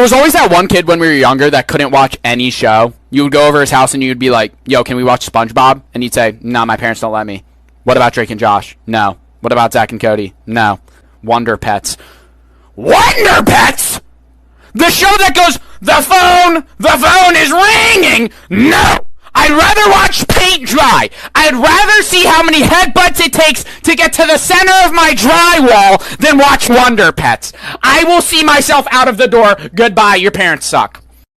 There was always that one kid when we were younger that couldn't watch any show. You would go over his house and you'd be like, yo, can we watch SpongeBob? And he'd say, no, my parents don't let me. What about Drake and Josh? No. What about Zach and Cody? No. Wonder Pets. Wonder Pets? The show that goes, the phone is ringing. No. I'd rather watch paint dry. I'd rather see how many headbutts it takes to get to the center of my drywall than watch Wonder Pets. I will see myself out of the door. Goodbye. Your parents suck.